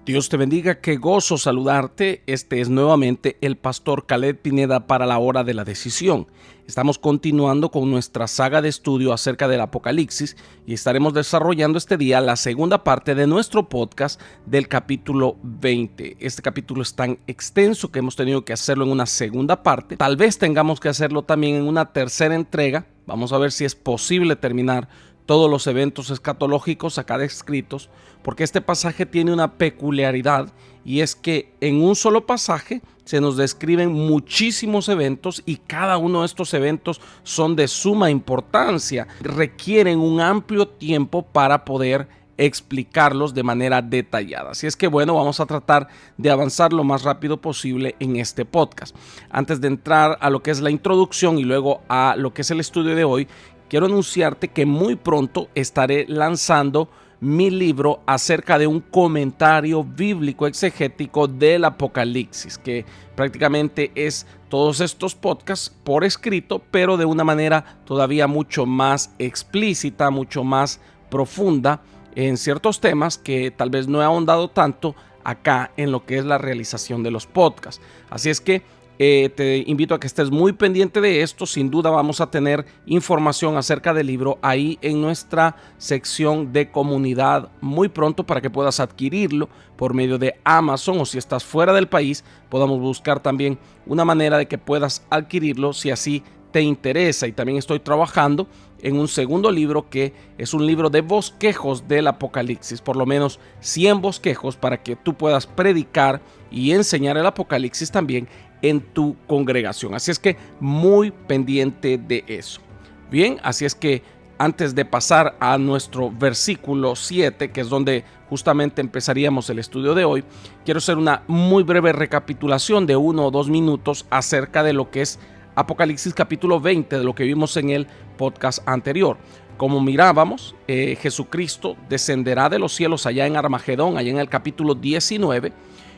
Dios te bendiga, qué gozo saludarte. Este es nuevamente el pastor Caleb Pineda para la hora de la decisión. Estamos continuando con nuestra saga de estudio acerca del Apocalipsis y estaremos desarrollando este día la segunda parte de nuestro podcast del capítulo 20. Este capítulo es tan extenso que hemos tenido que hacerlo en una segunda parte. Tal vez tengamos que hacerlo también en una tercera entrega. Vamos a ver si es posible terminar todos los eventos escatológicos acá descritos, porque este pasaje tiene una peculiaridad y es que en un solo pasaje se nos describen muchísimos eventos y cada uno de estos eventos son de suma importancia, requieren un amplio tiempo para poder explicarlos de manera detallada. Así es que bueno, vamos a tratar de avanzar lo más rápido posible en este podcast. Antes de entrar a lo que es la introducción y luego a lo que es el estudio de hoy, quiero anunciarte que muy pronto estaré lanzando mi libro acerca de un comentario bíblico exegético del Apocalipsis, que prácticamente es todos estos podcasts por escrito, pero de una manera todavía mucho más explícita, mucho más profunda en ciertos temas que tal vez no he ahondado tanto acá en lo que es la realización de los podcasts. Así es que te invito a que estés muy pendiente de esto. Sin duda vamos a tener información acerca del libro ahí en nuestra sección de comunidad muy pronto para que puedas adquirirlo por medio de Amazon, o si estás fuera del país podamos buscar también una manera de que puedas adquirirlo si así te interesa. Y también estoy trabajando en un segundo libro que es un libro de bosquejos del Apocalipsis, por lo menos 100 bosquejos para que tú puedas predicar y enseñar el Apocalipsis también en tu congregación. Así es que muy pendiente de eso. Bien, así es que antes de pasar a nuestro versículo 7, que es donde justamente empezaríamos el estudio de hoy, quiero hacer una muy breve recapitulación de 1 o 2 minutos acerca de lo que es Apocalipsis capítulo 20, de lo que vimos en el podcast anterior. Como mirábamos, Jesucristo descenderá de los cielos allá en Armagedón, allá en el capítulo 19,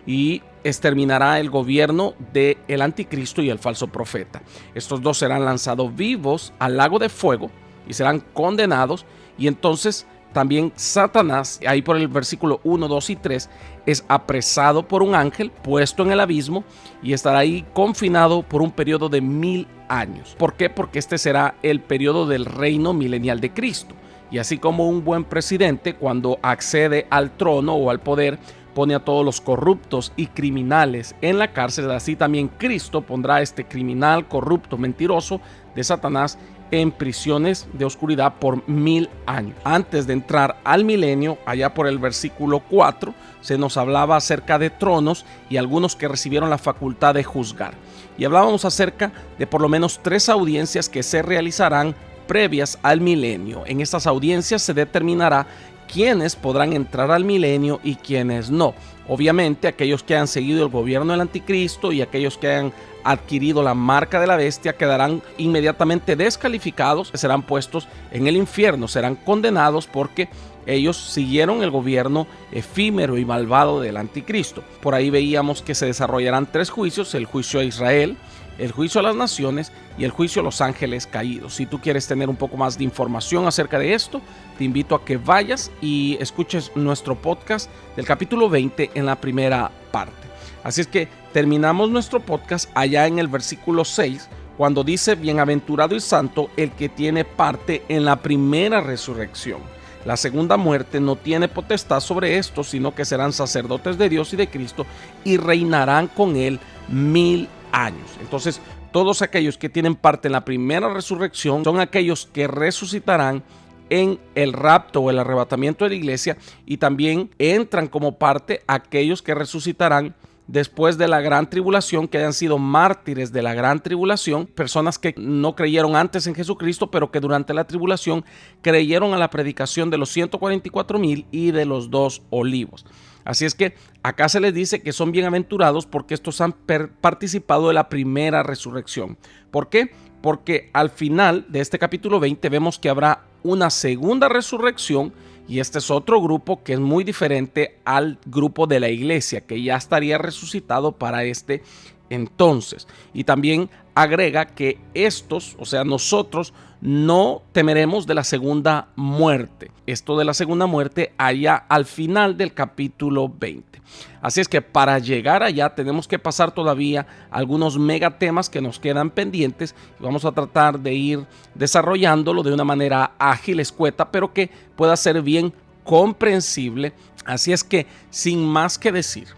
y exterminará el gobierno del anticristo y el falso profeta. Estos dos serán lanzados vivos al lago de fuego y serán condenados, y entonces también Satanás, ahí por el versículo 1, 2 y 3, es apresado por un ángel, puesto en el abismo, y estará ahí confinado por un periodo de 1000 años. ¿Por qué? Porque este será el periodo del reino milenial de Cristo. Y así como un buen presidente, cuando accede al trono o al poder, pone a todos los corruptos y criminales en la cárcel, así también Cristo pondrá a este criminal, corrupto, mentiroso de Satanás en prisiones de oscuridad por 1000 años. Antes de entrar al milenio, allá por el versículo 4, se nos hablaba acerca de tronos y algunos que recibieron la facultad de juzgar. Y hablábamos acerca de por lo menos 3 audiencias que se realizarán previas al milenio. En estas audiencias se determinará quiénes podrán entrar al milenio y quiénes no. Obviamente aquellos que han seguido el gobierno del anticristo y aquellos que han adquirido la marca de la bestia quedarán inmediatamente descalificados, serán puestos en el infierno, serán condenados porque ellos siguieron el gobierno efímero y malvado del anticristo. Por ahí veíamos que se desarrollarán 3 juicios: el juicio a Israel, el juicio a las naciones y el juicio a los ángeles caídos. Si tú quieres tener un poco más de información acerca de esto, te invito a que vayas y escuches nuestro podcast del capítulo 20 en la primera parte. Así es que terminamos nuestro podcast allá en el versículo 6, cuando dice: bienaventurado y santo el que tiene parte en la primera resurrección. La segunda muerte no tiene potestad sobre esto, sino que serán sacerdotes de Dios y de Cristo y reinarán con él 1000 años. Entonces, todos aquellos que tienen parte en la primera resurrección son aquellos que resucitarán en el rapto o el arrebatamiento de la iglesia, y también entran como parte aquellos que resucitarán después de la gran tribulación, que hayan sido mártires de la gran tribulación, personas que no creyeron antes en Jesucristo, pero que durante la tribulación creyeron a la predicación de los 144,000 y de los 2 olivos. Así es que acá se les dice que son bienaventurados porque estos han participado de la primera resurrección. ¿Por qué? Porque al final de este capítulo 20 vemos que habrá una segunda resurrección, y este es otro grupo que es muy diferente al grupo de la iglesia, que ya estaría resucitado para este entonces. Y también agrega que estos, o sea, nosotros no temeremos de la segunda muerte. Esto de la segunda muerte allá al final del capítulo 20. Así es que para llegar allá tenemos que pasar todavía algunos megatemas que nos quedan pendientes y vamos a tratar de ir desarrollándolo de una manera ágil, escueta, pero que pueda ser bien comprensible. Así es que, sin más que decir,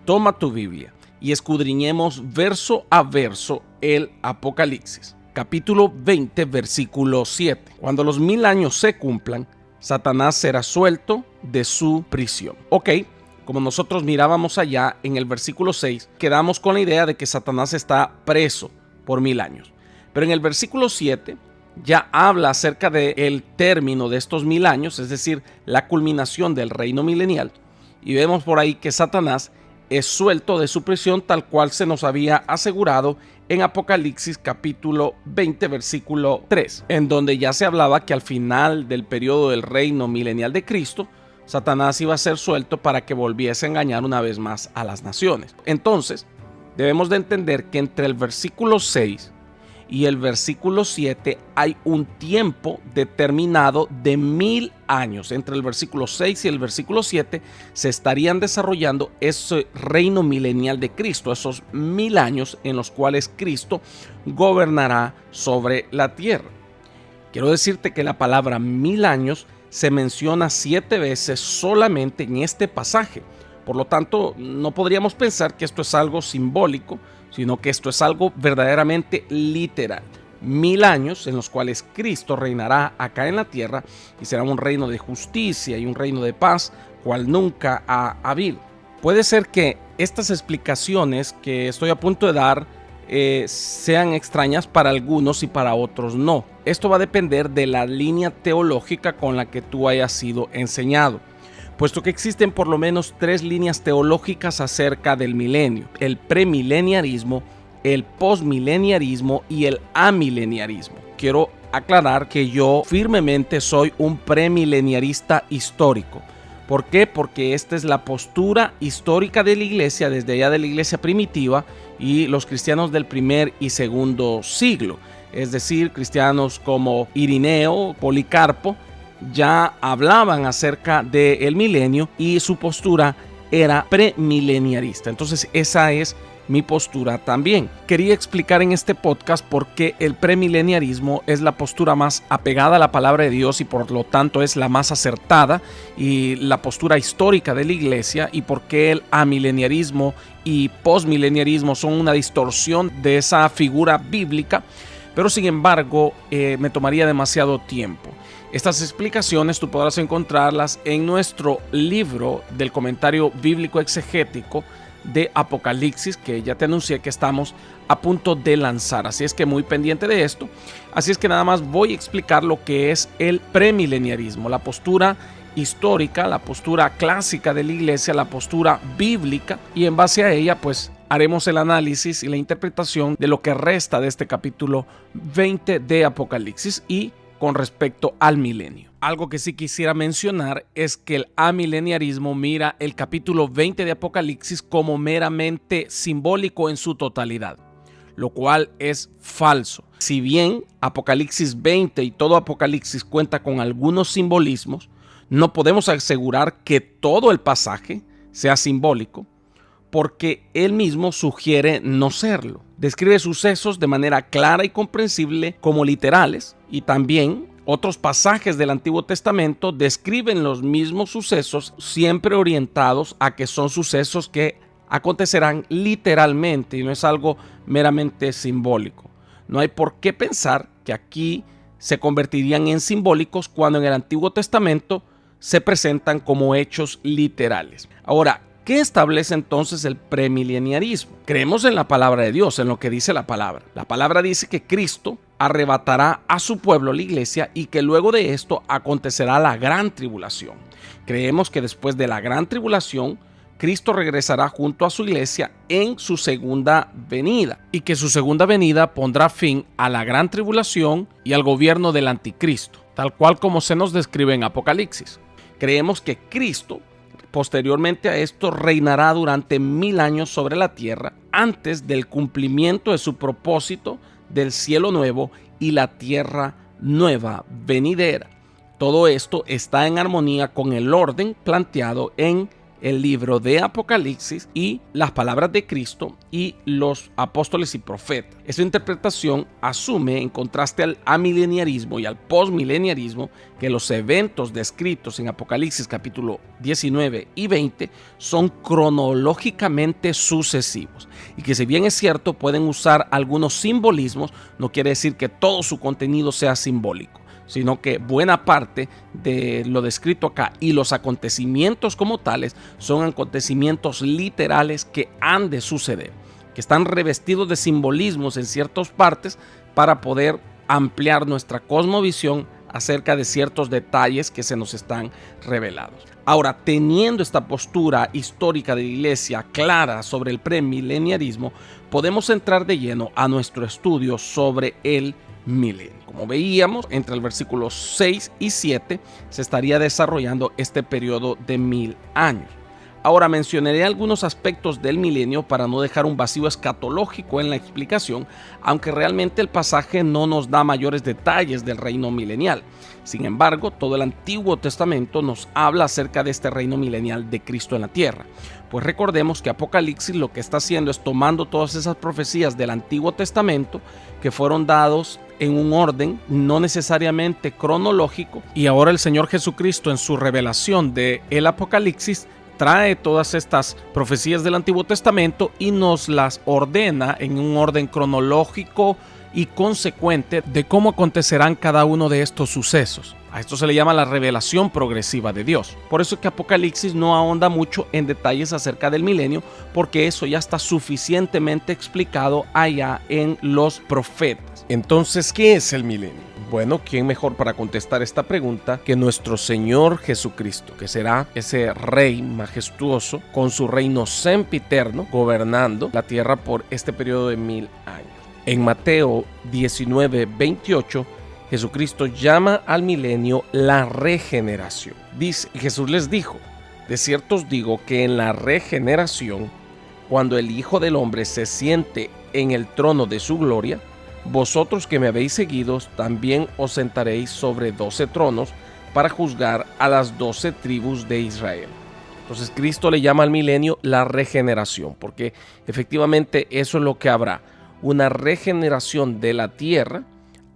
toma tu Biblia y escudriñemos verso a verso el Apocalipsis. Capítulo 20, versículo 7. Cuando los 1000 años se cumplan, Satanás será suelto de su prisión. Ok, como nosotros mirábamos allá en el versículo 6, quedamos con la idea de que Satanás está preso por 1000 años. Pero en el versículo 7 ya habla acerca del término de estos 1000 años, es decir, la culminación del reino milenial. Y vemos por ahí que Satanás es suelto de su prisión, tal cual se nos había asegurado en Apocalipsis capítulo 20 versículo 3, en donde ya se hablaba que al final del periodo del reino milenial de Cristo, Satanás iba a ser suelto para que volviese a engañar una vez más a las naciones. Entonces, debemos de entender que entre el versículo 6 y el versículo 7 hay un tiempo determinado de 1000 años. Entre el versículo 6 y el versículo 7 se estarían desarrollando ese reino milenial de Cristo, esos 1000 años en los cuales Cristo gobernará sobre la tierra. Quiero decirte que la palabra 1000 años se menciona 7 veces solamente en este pasaje. Por lo tanto, no podríamos pensar que esto es algo simbólico, sino que esto es algo verdaderamente literal. 1000 años en los cuales Cristo reinará acá en la tierra y será un reino de justicia y un reino de paz, cual nunca ha habido. Puede ser que estas explicaciones que estoy a punto de dar sean extrañas para algunos y para otros no. Esto va a depender de la línea teológica con la que tú hayas sido enseñado, puesto que existen por lo menos 3 líneas teológicas acerca del milenio: el premileniarismo, el posmileniarismo y el amileniarismo. Quiero aclarar que yo firmemente soy un premileniarista histórico. ¿Por qué? Porque esta es la postura histórica de la iglesia, desde allá de la iglesia primitiva y los cristianos del primer y segundo siglo. Es decir, cristianos como Irineo, Policarpo, ya hablaban acerca del milenio y su postura era premileniarista. Entonces esa es mi postura también. Quería explicar en este podcast por qué el premileniarismo es la postura más apegada a la palabra de Dios y por lo tanto es la más acertada y la postura histórica de la iglesia, y por qué el amileniarismo y posmileniarismo son una distorsión de esa figura bíblica, pero sin embargo me tomaría demasiado tiempo. Estas explicaciones tú podrás encontrarlas en nuestro libro del comentario bíblico exegético de Apocalipsis, que ya te anuncié que estamos a punto de lanzar, así es que muy pendiente de esto. Así es que nada más voy a explicar lo que es el premileniarismo, la postura histórica, la postura clásica de la iglesia, la postura bíblica, y en base a ella pues haremos el análisis y la interpretación de lo que resta de este capítulo 20 de Apocalipsis y con respecto al milenio. Algo que sí quisiera mencionar es que el amileniarismo mira el capítulo 20 de Apocalipsis como meramente simbólico en su totalidad, lo cual es falso. Si bien Apocalipsis 20 y todo Apocalipsis cuenta con algunos simbolismos, no podemos asegurar que todo el pasaje sea simbólico, porque él mismo sugiere no serlo. Describe sucesos de manera clara y comprensible como literales, y también otros pasajes del Antiguo Testamento describen los mismos sucesos, siempre orientados a que son sucesos que acontecerán literalmente y no es algo meramente simbólico. No hay por qué pensar que aquí se convertirían en simbólicos cuando en el Antiguo Testamento se presentan como hechos literales. Ahora, ¿qué establece entonces el premileniarismo? Creemos en la palabra de Dios, en lo que dice la palabra. La palabra dice que Cristo arrebatará a su pueblo, la iglesia, y que luego de esto acontecerá la gran tribulación. Creemos que después de la gran tribulación, Cristo regresará junto a su iglesia en su segunda venida, y que su segunda venida pondrá fin a la gran tribulación y al gobierno del anticristo, tal cual como se nos describe en Apocalipsis. Creemos que Cristo Posteriormente a esto reinará durante 1000 años sobre la tierra antes del cumplimiento de su propósito del cielo nuevo y la tierra nueva venidera. Todo esto está en armonía con el orden planteado en el libro de Apocalipsis y las palabras de Cristo y los apóstoles y profetas. Esta interpretación asume, en contraste al amileniarismo y al postmileniarismo, que los eventos descritos en Apocalipsis capítulo 19 y 20 son cronológicamente sucesivos y que, si bien es cierto, pueden usar algunos simbolismos, no quiere decir que todo su contenido sea simbólico, sino que buena parte de lo descrito acá y los acontecimientos como tales son acontecimientos literales que han de suceder, que están revestidos de simbolismos en ciertas partes para poder ampliar nuestra cosmovisión acerca de ciertos detalles que se nos están revelados. Ahora, teniendo esta postura histórica de la Iglesia clara sobre el premileniarismo, podemos entrar de lleno a nuestro estudio sobre el milenio. Como veíamos, entre el versículo 6 y 7 se estaría desarrollando este periodo de 1000 años. Ahora mencionaré algunos aspectos del milenio para no dejar un vacío escatológico en la explicación, aunque realmente el pasaje no nos da mayores detalles del reino milenial. Sin embargo, todo el Antiguo Testamento nos habla acerca de este reino milenial de Cristo en la tierra. Pues recordemos que Apocalipsis lo que está haciendo es tomando todas esas profecías del Antiguo Testamento que fueron dados en un orden no necesariamente cronológico, y ahora el Señor Jesucristo, en su revelación del Apocalipsis, trae todas estas profecías del Antiguo Testamento y nos las ordena en un orden cronológico y consecuente de cómo acontecerán cada uno de estos sucesos. A esto se le llama la revelación progresiva de Dios. Por eso es que Apocalipsis no ahonda mucho en detalles acerca del milenio, porque eso ya está suficientemente explicado allá en los profetas. Entonces, ¿qué es el milenio? Bueno, ¿quién mejor para contestar esta pregunta que nuestro Señor Jesucristo, que será ese Rey majestuoso con su reino sempiterno gobernando la tierra por este periodo de 1000 años? En Mateo 19:28, Jesucristo llama al milenio la regeneración. Dice, Jesús les dijo: de cierto os digo que en la regeneración, cuando el Hijo del Hombre se siente en el trono de su gloria, vosotros que me habéis seguido también os sentaréis sobre 12 tronos para juzgar a las 12 tribus de Israel. Entonces Cristo le llama al milenio la regeneración, porque efectivamente eso es lo que habrá, una regeneración de la tierra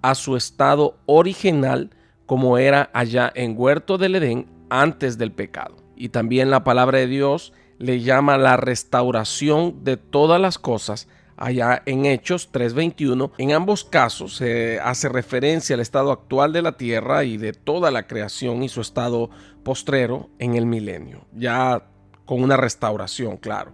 a su estado original como era allá en Huerto del Edén antes del pecado. Y también la palabra de Dios le llama la restauración de todas las cosas allá en Hechos 3:21. En ambos casos se hace referencia al estado actual de la tierra y de toda la creación y su estado postrero en el milenio, ya con una restauración, claro.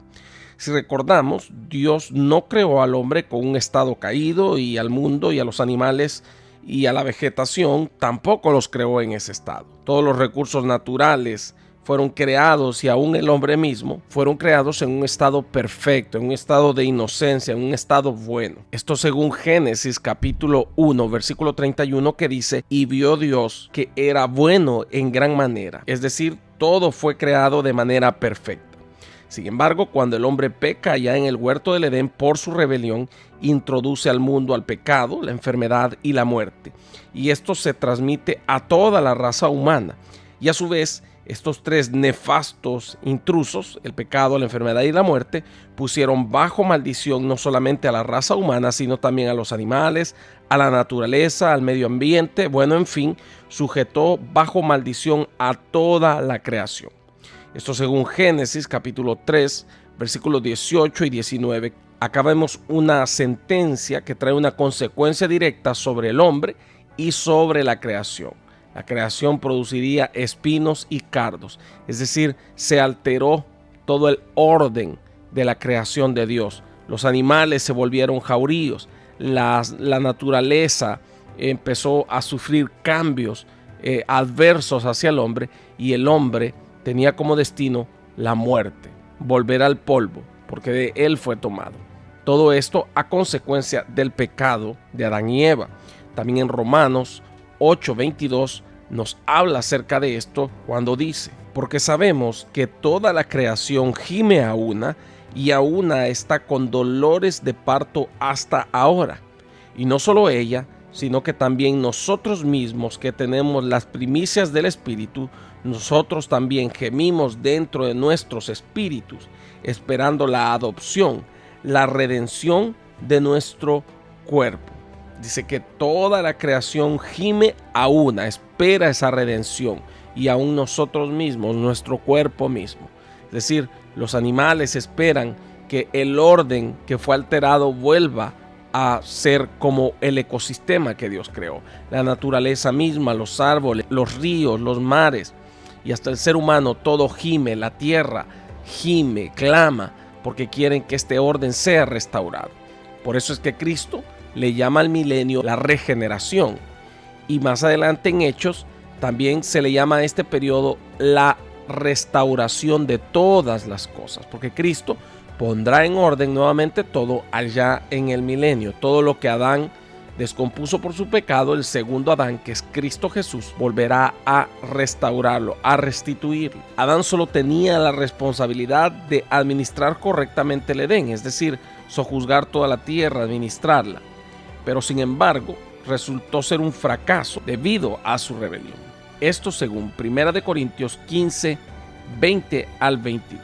Si recordamos, Dios no creó al hombre con un estado caído, y al mundo y a los animales y a la vegetación tampoco los creó en ese estado. Todos los recursos naturales fueron creados, y aún el hombre mismo fueron creados en un estado perfecto, en un estado de inocencia, en un estado bueno. Esto según Génesis capítulo 1 versículo 31, que dice: y vio Dios que era bueno en gran manera. Es decir, todo fue creado de manera perfecta. Sin embargo, cuando el hombre peca allá en el huerto del Edén por su rebelión, introduce al mundo al pecado, la enfermedad y la muerte. Y esto se transmite a toda la raza humana. Y a su vez, estos tres nefastos intrusos, el pecado, la enfermedad y la muerte, pusieron bajo maldición no solamente a la raza humana, sino también a los animales, a la naturaleza, al medio ambiente, bueno, en fin, sujetó bajo maldición a toda la creación. Esto según Génesis capítulo 3, versículos 18 y 19. Acá vemos una sentencia que trae una consecuencia directa sobre el hombre y sobre la creación. La creación produciría espinos y cardos, es decir, se alteró todo el orden de la creación de Dios. Los animales se volvieron jauríos, la naturaleza empezó a sufrir cambios adversos hacia el hombre, y el hombre tenía como destino la muerte, volver al polvo, porque de él fue tomado. Todo esto a consecuencia del pecado de Adán y Eva. También en Romanos 8:22 nos habla acerca de esto cuando dice: porque sabemos que toda la creación gime a una y a una está con dolores de parto hasta ahora. Y no solo ella, sino que también nosotros mismos que tenemos las primicias del Espíritu, nosotros también gemimos dentro de nuestros espíritus, esperando la adopción, la redención de nuestro cuerpo. Dice que toda la creación gime a una, espera esa redención, y aún nosotros mismos, nuestro cuerpo mismo. Es decir, los animales esperan que el orden que fue alterado vuelva a ser como el ecosistema que Dios creó. La naturaleza misma, los árboles, los ríos, los mares y hasta el ser humano, todo gime, la tierra gime, clama, porque quieren que este orden sea restaurado. Por eso es que Cristo le llama al milenio la regeneración. Y más adelante en Hechos también se le llama a este periodo la restauración de todas las cosas, porque Cristo pondrá en orden nuevamente todo allá en el milenio. Todo lo que Adán descompuso por su pecado, el segundo Adán, que es Cristo Jesús, volverá a restaurarlo, a restituirlo. Adán solo tenía la responsabilidad de administrar correctamente el Edén, es decir, sojuzgar toda la tierra, administrarla. Pero sin embargo, resultó ser un fracaso debido a su rebelión. Esto según 1 Corintios 15, 20 al 22.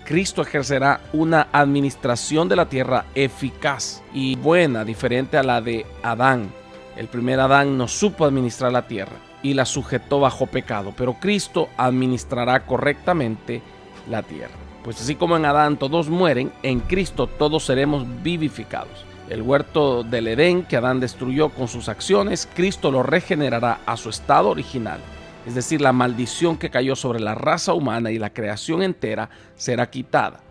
Cristo ejercerá una administración de la tierra eficaz y buena, diferente a la de Adán. El primer Adán no supo administrar la tierra y la sujetó bajo pecado, pero Cristo administrará correctamente la tierra. Pues así como en Adán todos mueren, en Cristo todos seremos vivificados. El huerto del Edén que Adán destruyó con sus acciones, Cristo lo regenerará a su estado original. Es decir, la maldición que cayó sobre la raza humana y la creación entera será quitada.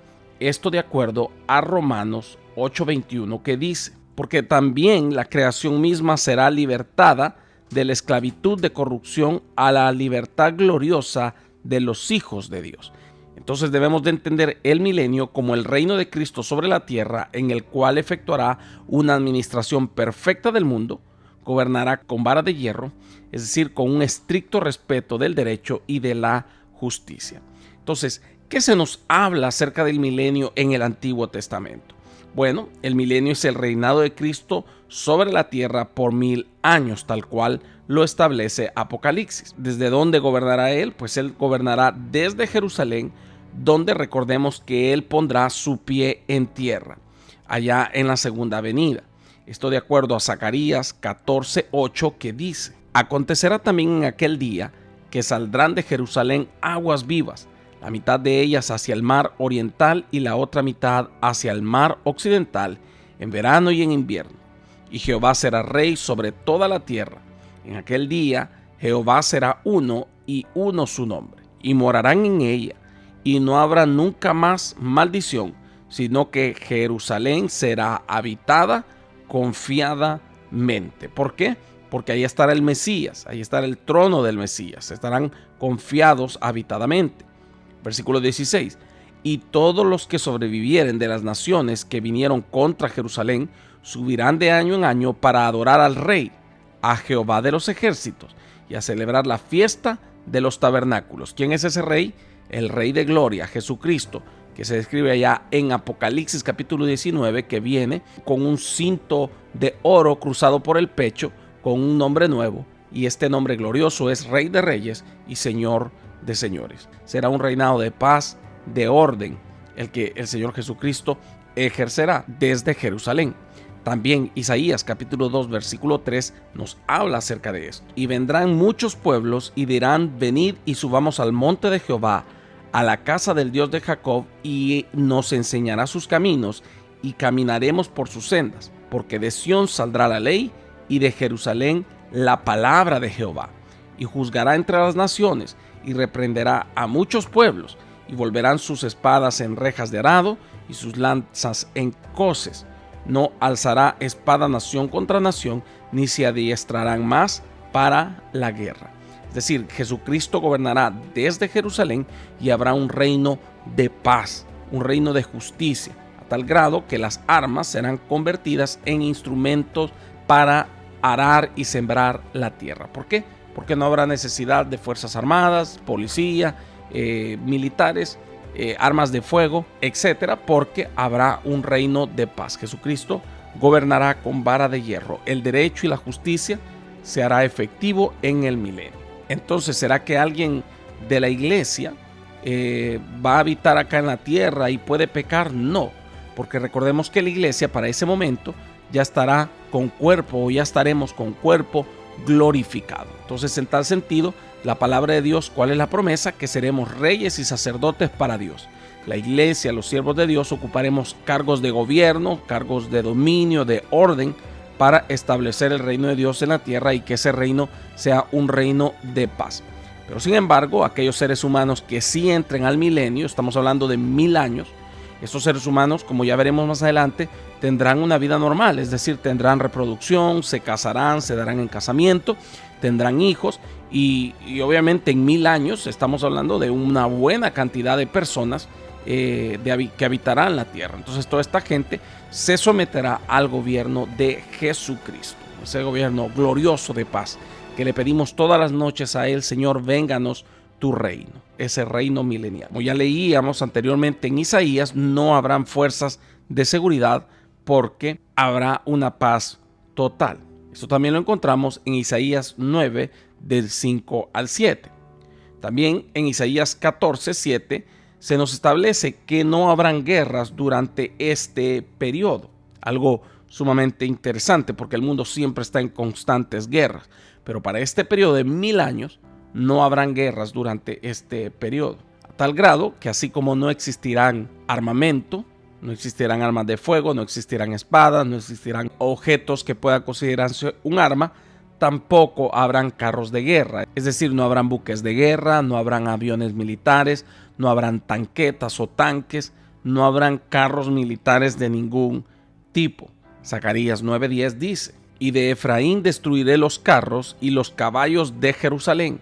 Esto de acuerdo a Romanos 8:21, que dice: porque también la creación misma será libertada de la esclavitud de corrupción a la libertad gloriosa de los hijos de Dios. Entonces debemos de entender el milenio como el reino de Cristo sobre la tierra, en el cual efectuará una administración perfecta del mundo, gobernará con vara de hierro, es decir, con un estricto respeto del derecho y de la justicia. Entonces, ¿qué se nos habla acerca del milenio en el Antiguo Testamento? Bueno, el milenio es el reinado de Cristo sobre la tierra por 1000 años, tal cual lo establece Apocalipsis. ¿Desde dónde gobernará Él? Pues Él gobernará desde Jerusalén, donde recordemos que Él pondrá su pie en tierra, allá en la segunda venida. Esto de acuerdo a Zacarías 14:8, que dice: acontecerá también en aquel día que saldrán de Jerusalén aguas vivas, la mitad de ellas hacia el mar oriental y la otra mitad hacia el mar occidental, en verano y en invierno. Y Jehová será rey sobre toda la tierra. En aquel día Jehová será uno y uno su nombre, y morarán en ella, y no habrá nunca más maldición, sino que Jerusalén será habitada confiadamente. ¿Por qué? Porque ahí estará el Mesías, ahí estará el trono del Mesías, estarán confiados habitadamente. Versículo 16: y todos los que sobrevivieren de las naciones que vinieron contra Jerusalén subirán de año en año para adorar al Rey, a Jehová de los ejércitos, y a celebrar la fiesta de los tabernáculos. ¿Quién es ese Rey? El Rey de gloria, Jesucristo, que se describe allá en Apocalipsis capítulo 19, que viene con un cinto de oro cruzado por el pecho, con un nombre nuevo, y este nombre glorioso es Rey de Reyes y Señor de Señores. Será un reinado de paz, de orden, el que el Señor Jesucristo ejercerá desde Jerusalén. También Isaías capítulo 2 versículo 3 nos habla acerca de esto. Y vendrán muchos pueblos y dirán: venid y subamos al monte de Jehová, a la casa del Dios de Jacob, y nos enseñará sus caminos, y caminaremos por sus sendas. Porque de Sión saldrá la ley, y de Jerusalén la palabra de Jehová. Y juzgará entre las naciones, y reprenderá a muchos pueblos, y volverán sus espadas en rejas de arado, y sus lanzas en coces. No alzará espada nación contra nación, ni se adiestrarán más para la guerra. Es decir, Jesucristo gobernará desde Jerusalén y habrá un reino de paz, un reino de justicia, a tal grado que las armas serán convertidas en instrumentos para arar y sembrar la tierra. ¿Por qué? Porque no habrá necesidad de fuerzas armadas, policía militares, armas de fuego, etcétera, porque habrá un reino de paz. Jesucristo gobernará con vara de hierro. El derecho y la justicia se hará efectivo en el milenio. Entonces, ¿será que alguien de la iglesia va a habitar acá en la tierra y puede pecar? No, porque recordemos que la iglesia para ese momento ya estará con cuerpo, o ya estaremos con cuerpo glorificado. Entonces, en tal sentido, la palabra de Dios, ¿cuál es la promesa? Que seremos reyes y sacerdotes para Dios. La iglesia, los siervos de Dios, ocuparemos cargos de gobierno, cargos de dominio, de orden, para establecer el reino de Dios en la tierra y que ese reino sea un reino de paz. Pero sin embargo, aquellos seres humanos que sí entren al milenio, estamos hablando de 1000 años, estos seres humanos, como ya veremos más adelante, tendrán una vida normal, es decir, tendrán reproducción, se casarán, se darán en casamiento, tendrán hijos y obviamente en 1000 años estamos hablando de una buena cantidad de personas que habitarán la tierra. Entonces toda esta gente se someterá al gobierno de Jesucristo, ese gobierno glorioso de paz que le pedimos todas las noches a él: Señor, vénganos tu reino, ese reino milenial. Como ya leíamos anteriormente en Isaías, no habrán fuerzas de seguridad porque habrá una paz total. Esto también lo encontramos en Isaías 9, del 5 al 7. También en Isaías 14, 7 se nos establece que no habrán guerras durante este periodo. Algo sumamente interesante porque el mundo siempre está en constantes guerras. Pero para este periodo de 1000 años no habrán guerras durante este periodo. A tal grado que así como no existirán armamento, no existirán armas de fuego, no existirán espadas, no existirán objetos que puedan considerarse un arma, tampoco habrán carros de guerra. Es decir, no habrán buques de guerra, no habrán aviones militares, no habrán tanquetas o tanques, no habrán carros militares de ningún tipo. Zacarías 9:10 dice: y de Efraín destruiré los carros y los caballos de Jerusalén,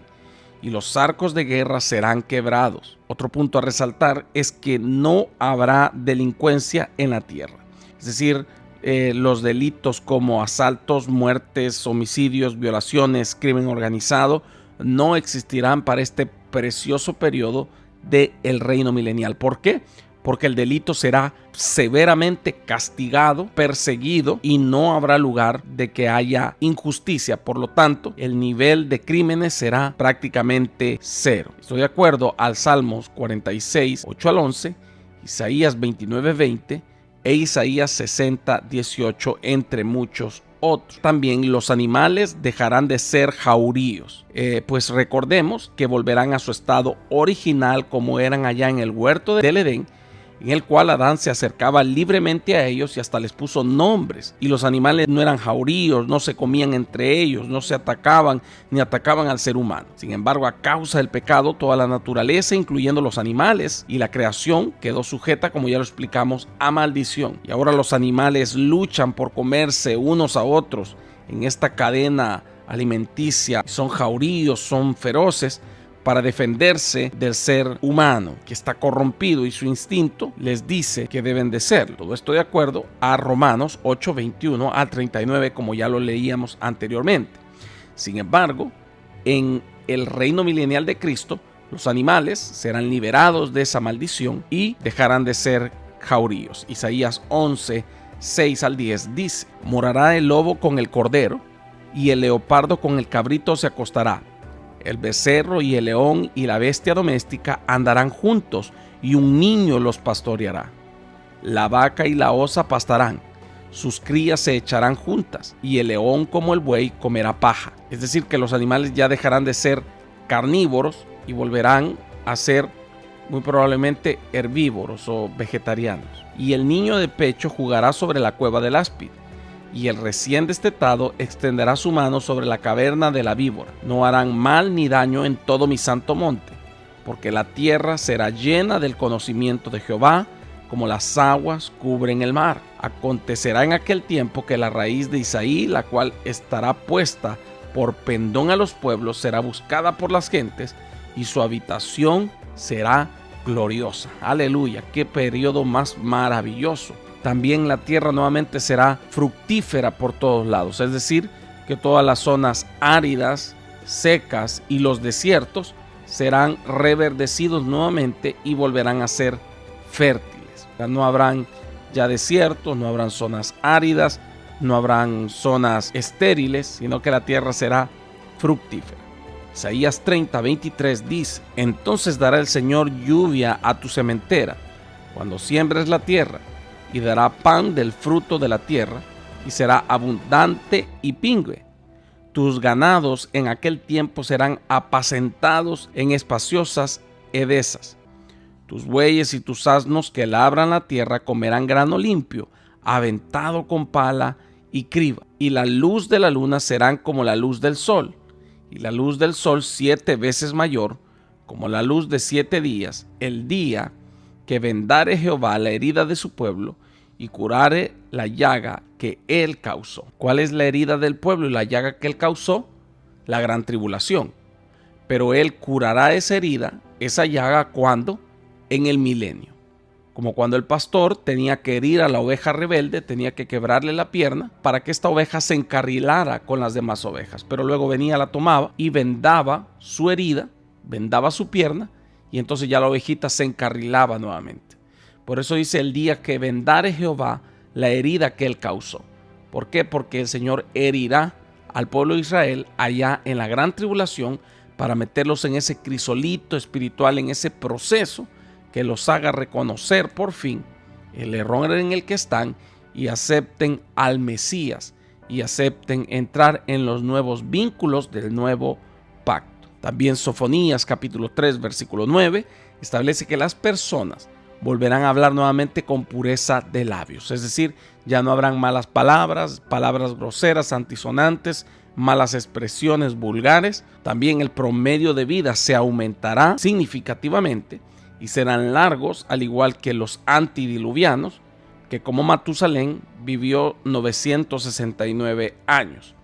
y los arcos de guerra serán quebrados. Otro punto a resaltar es que no habrá delincuencia en la tierra. Es decir, los delitos como asaltos, muertes, homicidios, violaciones, crimen organizado, no existirán para este precioso periodo del reino milenial. ¿Por qué? Porque el delito será severamente castigado, perseguido, y no habrá lugar de que haya injusticia. Por lo tanto, el nivel de crímenes será prácticamente cero. Estoy de acuerdo al Salmos 46, 8 al 11, Isaías 29, 20 e Isaías 60, 18, entre muchos otros. También los animales dejarán de ser jauríos, pues recordemos que volverán a su estado original como eran allá en el huerto del Edén, en el cual Adán se acercaba libremente a ellos y hasta les puso nombres. Y los animales no eran jauríos, no se comían entre ellos, no se atacaban ni atacaban al ser humano. Sin embargo, a causa del pecado, toda la naturaleza, incluyendo los animales y la creación, quedó sujeta, como ya lo explicamos, a maldición. Y ahora los animales luchan por comerse unos a otros en esta cadena alimenticia. Son jauríos, son feroces, para defenderse del ser humano que está corrompido y su instinto les dice que deben de serlo. Todo esto de acuerdo a Romanos 8, 21 al 39, como ya lo leíamos anteriormente. Sin embargo, en el reino milenial de Cristo, los animales serán liberados de esa maldición y dejarán de ser jauríos. Isaías 11, 6 al 10 dice: morará el lobo con el cordero y el leopardo con el cabrito se acostará. El becerro y el león y la bestia doméstica andarán juntos, y un niño los pastoreará. La vaca y la osa pastarán, sus crías se echarán juntas, y el león como el buey comerá paja. Es decir, que los animales ya dejarán de ser carnívoros y volverán a ser muy probablemente herbívoros o vegetarianos. Y el niño de pecho jugará sobre la cueva del áspid, y el recién destetado extenderá su mano sobre la caverna de la víbora. No harán mal ni daño en todo mi santo monte, porque la tierra será llena del conocimiento de Jehová, como las aguas cubren el mar. Acontecerá en aquel tiempo que la raíz de Isaí, la cual estará puesta por pendón a los pueblos, será buscada por las gentes, y su habitación será gloriosa. Aleluya, qué periodo más maravilloso. También la tierra nuevamente será fructífera por todos lados, es decir, que todas las zonas áridas, secas y los desiertos serán reverdecidos nuevamente y volverán a ser fértiles. Ya no habrán ya desiertos, no habrán zonas áridas, no habrán zonas estériles, sino que la tierra será fructífera. Isaías 30:23 dice: entonces dará el Señor lluvia a tu sementera, cuando siembres la tierra, y dará pan del fruto de la tierra, y será abundante y pingüe. Tus ganados en aquel tiempo serán apacentados en espaciosas hedesas. Tus bueyes y tus asnos que labran la tierra comerán grano limpio, aventado con pala y criba. Y la luz de la luna serán como la luz del sol, y la luz del sol 7 veces mayor, como la luz de 7 días, el día que vendare Jehová la herida de su pueblo, y curare la llaga que él causó. ¿Cuál es la herida del pueblo y la llaga que él causó? La gran tribulación. Pero él curará esa herida, esa llaga, ¿cuándo? En el milenio. Como cuando el pastor tenía que herir a la oveja rebelde, tenía que quebrarle la pierna para que esta oveja se encarrilara con las demás ovejas. Pero luego venía, la tomaba y vendaba su herida, vendaba su pierna, y entonces ya la ovejita se encarrilaba nuevamente. Por eso dice: el día que vendare Jehová la herida que él causó. ¿Por qué? Porque el Señor herirá al pueblo de Israel allá en la gran tribulación para meterlos en ese crisolito espiritual, en ese proceso que los haga reconocer por fin el error en el que están y acepten al Mesías y acepten entrar en los nuevos vínculos del nuevo pacto. También Sofonías capítulo 3 versículo 9 establece que las personas volverán a hablar nuevamente con pureza de labios, es decir, ya no habrán malas palabras, palabras groseras, antisonantes, malas expresiones vulgares. También el promedio de vida se aumentará significativamente y serán largos, al igual que los antidiluvianos, que como Matusalén vivió 969 años.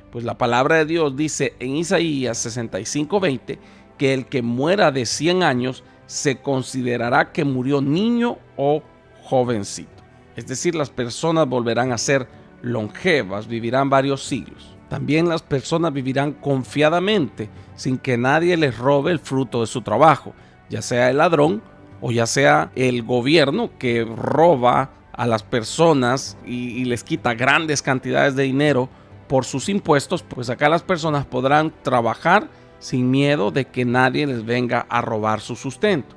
Pues la palabra de Dios dice en Isaías 65:20 que el que muera de 100 años se considerará que murió niño o jovencito. Es decir, las personas volverán a ser longevas, vivirán varios siglos. También las personas vivirán confiadamente, sin que nadie les robe el fruto de su trabajo, ya sea el ladrón o ya sea el gobierno que roba a las personas y les quita grandes cantidades de dinero por sus impuestos. Pues acá las personas podrán trabajar sin miedo de que nadie les venga a robar su sustento.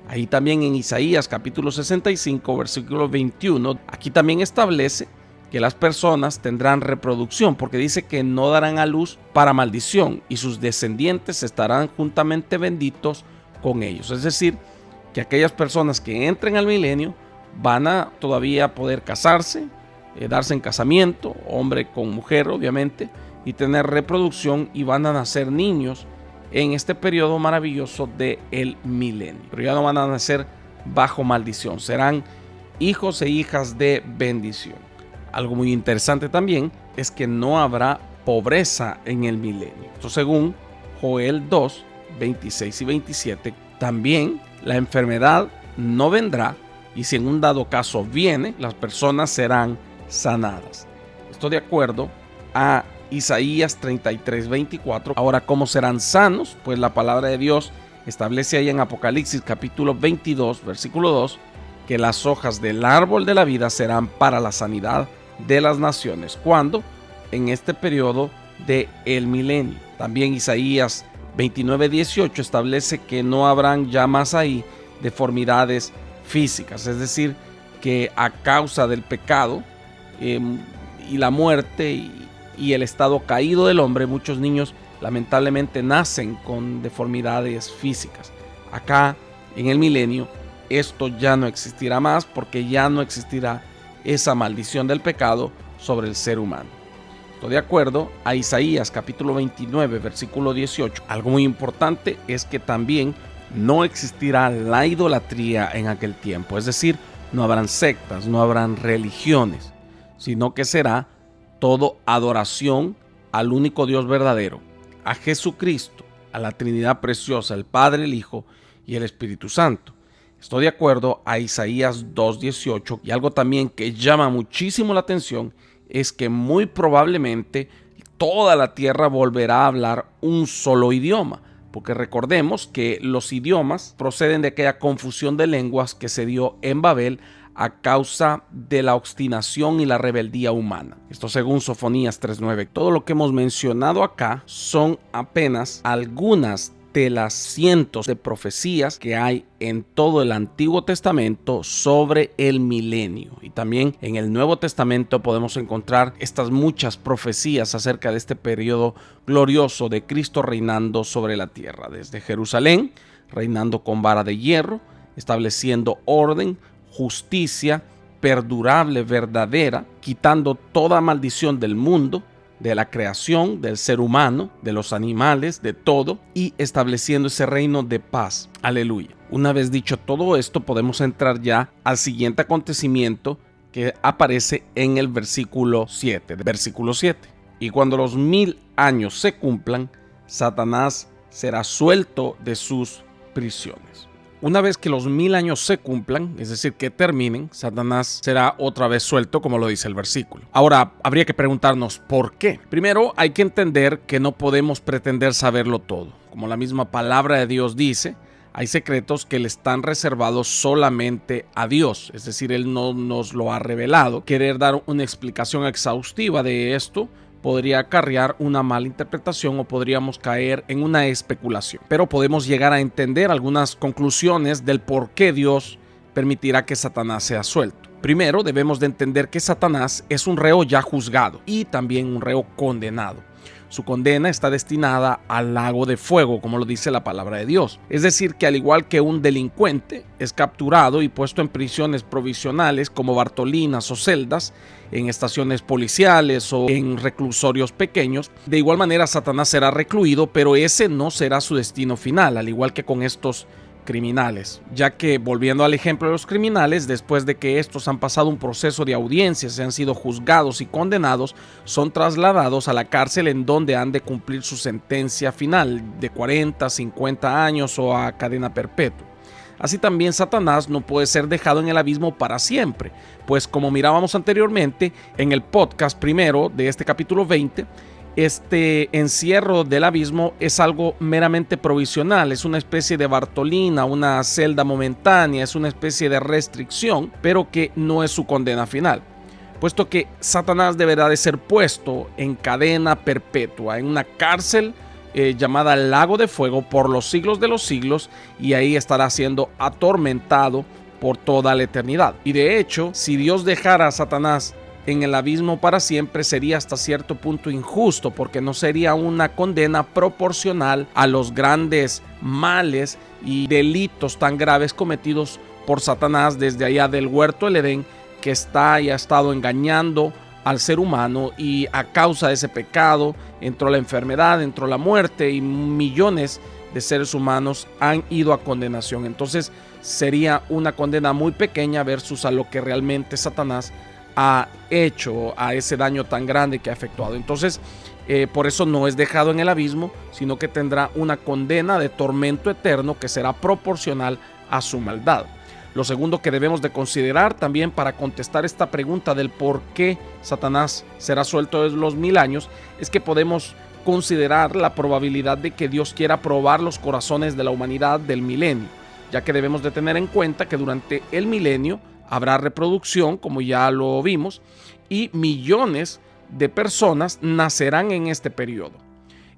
Ahí también en Isaías capítulo 65 versículo 21, aquí también establece que las personas tendrán reproducción, porque dice que no darán a luz para maldición y sus descendientes estarán juntamente benditos con ellos. Es decir, que aquellas personas que entren al milenio van a todavía poder casarse, darse en casamiento, hombre con mujer obviamente, y tener reproducción, y van a nacer niños en este periodo maravilloso del milenio. Pero ya no van a nacer bajo maldición, serán hijos e hijas de bendición. Algo muy interesante también es que no habrá pobreza en el milenio. Esto según Joel 2, 26 y 27. También la enfermedad no vendrá, y si en un dado caso viene, las personas serán sanadas. Esto de acuerdo a Isaías 33:24. Ahora, ¿cómo serán sanos? Pues la palabra de Dios establece ahí en Apocalipsis capítulo 22, versículo 2, que las hojas del árbol de la vida serán para la sanidad de las naciones. ¿Cuándo? En este periodo del milenio. También Isaías 29:18 establece que no habrán ya más ahí deformidades físicas, es decir, que a causa del pecado y la muerte y el estado caído del hombre, muchos niños lamentablemente nacen con deformidades físicas. Acá en el milenio esto ya no existirá más, porque ya no existirá esa maldición del pecado sobre el ser humano. Estoy de acuerdo a Isaías capítulo 29 versículo 18. Algo muy importante es que también no existirá la idolatría en aquel tiempo, es decir, no habrán sectas, no habrán religiones, sino que será todo adoración al único Dios verdadero, a Jesucristo, a la Trinidad preciosa, el Padre, el Hijo y el Espíritu Santo. Estoy de acuerdo a Isaías 2:18, y algo también que llama muchísimo la atención es que muy probablemente toda la tierra volverá a hablar un solo idioma, porque recordemos que los idiomas proceden de aquella confusión de lenguas que se dio en Babel a causa de la obstinación y la rebeldía humana. Esto según Sofonías 3:9. Todo lo que hemos mencionado acá son apenas algunas de las cientos de profecías que hay en todo el Antiguo Testamento sobre el milenio. Y también en el Nuevo Testamento podemos encontrar estas muchas profecías acerca de este periodo glorioso de Cristo reinando sobre la tierra, desde Jerusalén, reinando con vara de hierro, estableciendo orden, justicia perdurable, verdadera, quitando toda maldición del mundo, de la creación, del ser humano, de los animales, de todo, y estableciendo ese reino de paz. Aleluya. Una vez dicho todo esto, podemos entrar ya al siguiente acontecimiento que aparece en el versículo 7. Versículo 7. Y cuando los 1000 años se cumplan, Satanás será suelto de sus prisiones. Una vez que los 1000 años se cumplan, es decir, que terminen, Satanás será otra vez suelto, como lo dice el versículo. Ahora, habría que preguntarnos ¿por qué? Primero, hay que entender que no podemos pretender saberlo todo. Como la misma palabra de Dios dice, hay secretos que le están reservados solamente a Dios. Es decir, Él no nos lo ha revelado. Querer dar una explicación exhaustiva de esto podría acarrear una mala interpretación o podríamos caer en una especulación. Pero podemos llegar a entender algunas conclusiones del por qué Dios permitirá que Satanás sea suelto. Primero, debemos de entender que Satanás es un reo ya juzgado y también un reo condenado. Su condena está destinada al lago de fuego, como lo dice la palabra de Dios. Es decir, que al igual que un delincuente es capturado y puesto en prisiones provisionales como Bartolinas o celdas, en estaciones policiales o en reclusorios pequeños, de igual manera Satanás será recluido, pero ese no será su destino final, al igual que con estos criminales, ya que, volviendo al ejemplo de los criminales, después de que estos han pasado un proceso de audiencia, se han sido juzgados y condenados, son trasladados a la cárcel en donde han de cumplir su sentencia final de 40, 50 años o a cadena perpetua. Así también Satanás no puede ser dejado en el abismo para siempre, pues como mirábamos anteriormente en el podcast primero de este capítulo 20, este encierro del abismo es algo meramente provisional, es una especie de Bartolina, una celda momentánea, es una especie de restricción, pero que no es su condena final, puesto que Satanás deberá de ser puesto en cadena perpetua, en una cárcel llamada Lago de Fuego por los siglos de los siglos, y ahí estará siendo atormentado por toda la eternidad. Y de hecho, si Dios dejara a Satanás en el abismo para siempre, sería hasta cierto punto injusto, porque no sería una condena proporcional a los grandes males y delitos tan graves cometidos por Satanás desde allá del huerto del Edén, que está y ha estado engañando al ser humano, y a causa de ese pecado entró la enfermedad, entró la muerte, y millones de seres humanos han ido a condenación. Entonces sería una condena muy pequeña versus a lo que realmente Satanás ha hecho, a ese daño tan grande que ha efectuado. Entonces, por eso no es dejado en el abismo, sino que tendrá una condena de tormento eterno que será proporcional a su maldad. Lo segundo que debemos de considerar también para contestar esta pregunta del por qué Satanás será suelto de los 1000 años es que podemos considerar la probabilidad de que Dios quiera probar los corazones de la humanidad del milenio, ya que debemos de tener en cuenta que durante el milenio habrá reproducción, como ya lo vimos, y millones de personas nacerán en este periodo.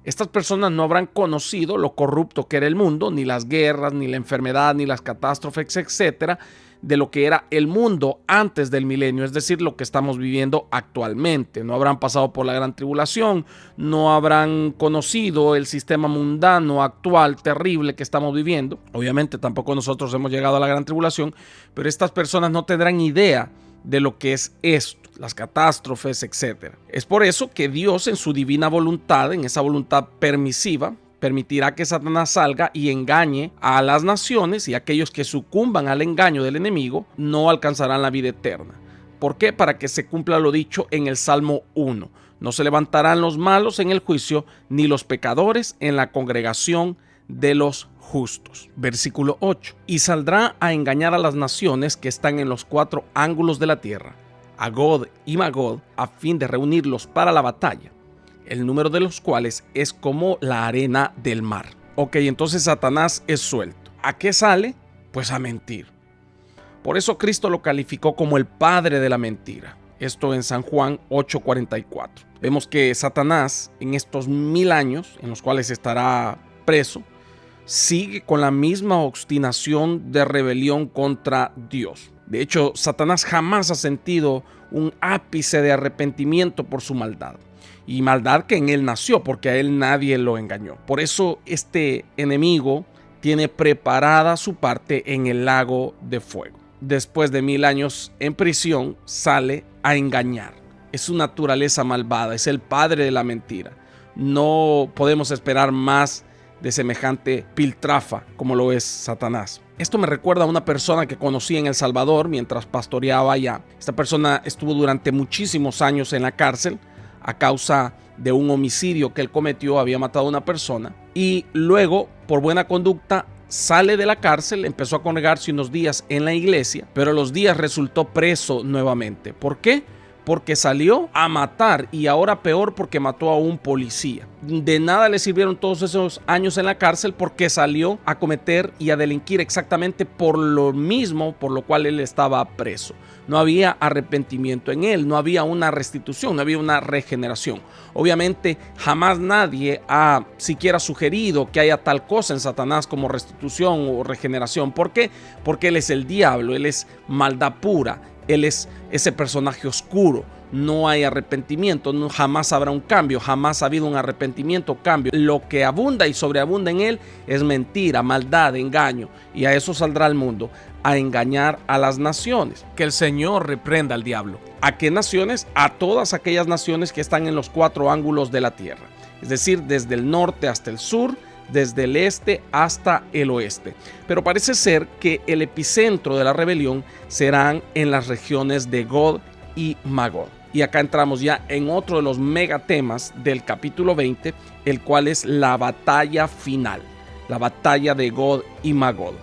Estas personas no habrán conocido lo corrupto que era el mundo, ni las guerras, ni la enfermedad, ni las catástrofes, etcétera, de lo que era el mundo antes del milenio, es decir, lo que estamos viviendo actualmente. No habrán pasado por la gran tribulación, no habrán conocido el sistema mundano actual terrible que estamos viviendo. Obviamente tampoco nosotros hemos llegado a la gran tribulación, pero estas personas no tendrán idea de lo que es esto, las catástrofes, etcétera. Es por eso que Dios, en su divina voluntad, en esa voluntad permisiva, permitirá que Satanás salga y engañe a las naciones, y aquellos que sucumban al engaño del enemigo no alcanzarán la vida eterna. ¿Por qué? Para que se cumpla lo dicho en el Salmo 1. No se levantarán los malos en el juicio, ni los pecadores en la congregación de los justos. Versículo 8. Y saldrá a engañar a las naciones que están en los 4 ángulos de la tierra, a Gog y Magog, a fin de reunirlos para la batalla, el número de los cuales es como la arena del mar. Ok, entonces Satanás es suelto. ¿A qué sale? Pues a mentir. Por eso Cristo lo calificó como el padre de la mentira. Esto en San Juan 8:44. Vemos que Satanás, en estos 1000 años en los cuales estará preso, sigue con la misma obstinación de rebelión contra Dios. De hecho, Satanás jamás ha sentido un ápice de arrepentimiento por su maldad. Y maldad que en él nació, porque a él nadie lo engañó. Por eso este enemigo tiene preparada su parte en el lago de fuego. Después de 1000 años en prisión, sale a engañar. Es su naturaleza malvada, es el padre de la mentira. No podemos esperar más de semejante piltrafa como lo es Satanás. Esto me recuerda a una persona que conocí en El Salvador mientras pastoreaba allá. Esta persona estuvo durante muchísimos años en la cárcel a causa de un homicidio que él cometió, había matado a una persona, y luego, por buena conducta, sale de la cárcel, empezó a congregarse unos días en la iglesia, pero a los días resultó preso nuevamente. ¿Por qué? Porque salió a matar, y ahora peor porque mató a un policía. De nada le sirvieron todos esos años en la cárcel porque salió a cometer y a delinquir exactamente por lo mismo por lo cual él estaba preso. No había arrepentimiento en él, no había una restitución, no había una regeneración. Obviamente jamás nadie ha siquiera sugerido que haya tal cosa en Satanás como restitución o regeneración. ¿Por qué? Porque él es el diablo, él es maldad pura. Él es ese personaje oscuro. No hay arrepentimiento, jamás habrá un cambio, jamás ha habido un arrepentimiento, cambio. Lo que abunda y sobreabunda en él es mentira, maldad, engaño. Y a eso saldrá el mundo, a engañar a las naciones. Que el Señor reprenda al diablo. ¿A qué naciones? A todas aquellas naciones que están en los 4 ángulos de la tierra. Es decir, desde el norte hasta el sur, desde el este hasta el oeste. Pero parece ser que el epicentro de la rebelión serán en las regiones de Gog y Magog. Y acá entramos ya en otro de los megatemas del capítulo 20, el cual es la batalla final, la batalla de Gog y Magog.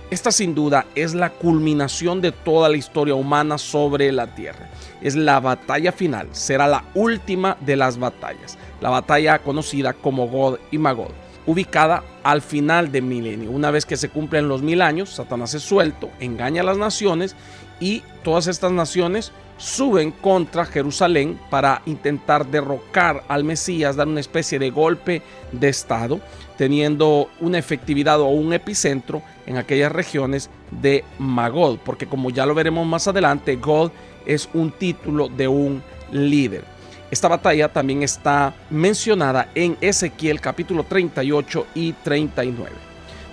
Esta sin duda es la culminación de toda la historia humana sobre la tierra. Es la batalla final, será la última de las batallas, la batalla conocida como Gog y Magog, ubicada al final del milenio. Una vez que se cumplen los 1000 años, Satanás es suelto, engaña a las naciones y todas estas naciones suben contra Jerusalén para intentar derrocar al Mesías, dar una especie de golpe de estado, teniendo una efectividad o un epicentro en aquellas regiones de Magog, porque como ya lo veremos más adelante, Gog es un título de un líder. Esta batalla también está mencionada en Ezequiel capítulo 38 y 39.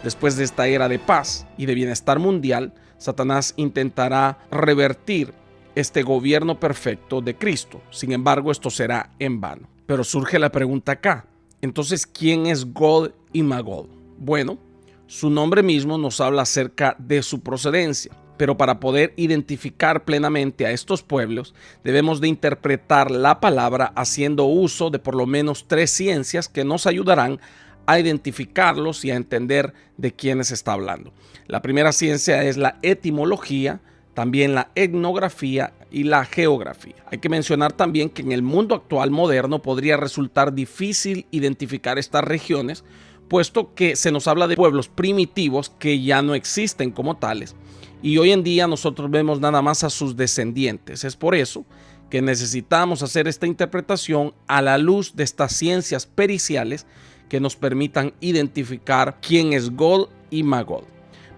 Después de esta era de paz y de bienestar mundial, Satanás intentará revertir este gobierno perfecto de Cristo. Sin embargo, esto será en vano. Pero surge la pregunta acá. Entonces, ¿quién es Gog y Magog? Bueno, su nombre mismo nos habla acerca de su procedencia. Pero para poder identificar plenamente a estos pueblos, debemos de interpretar la palabra haciendo uso de por lo menos 3 ciencias que nos ayudarán a identificarlos y a entender de quiénes está hablando. La primera ciencia es la etimología, también la etnografía y la geografía. Hay que mencionar también que en el mundo actual moderno podría resultar difícil identificar estas regiones, puesto que se nos habla de pueblos primitivos que ya no existen como tales. Y hoy en día nosotros vemos nada más a sus descendientes. Es por eso que necesitamos hacer esta interpretación a la luz de estas ciencias periciales que nos permitan identificar quién es Gog y Magog.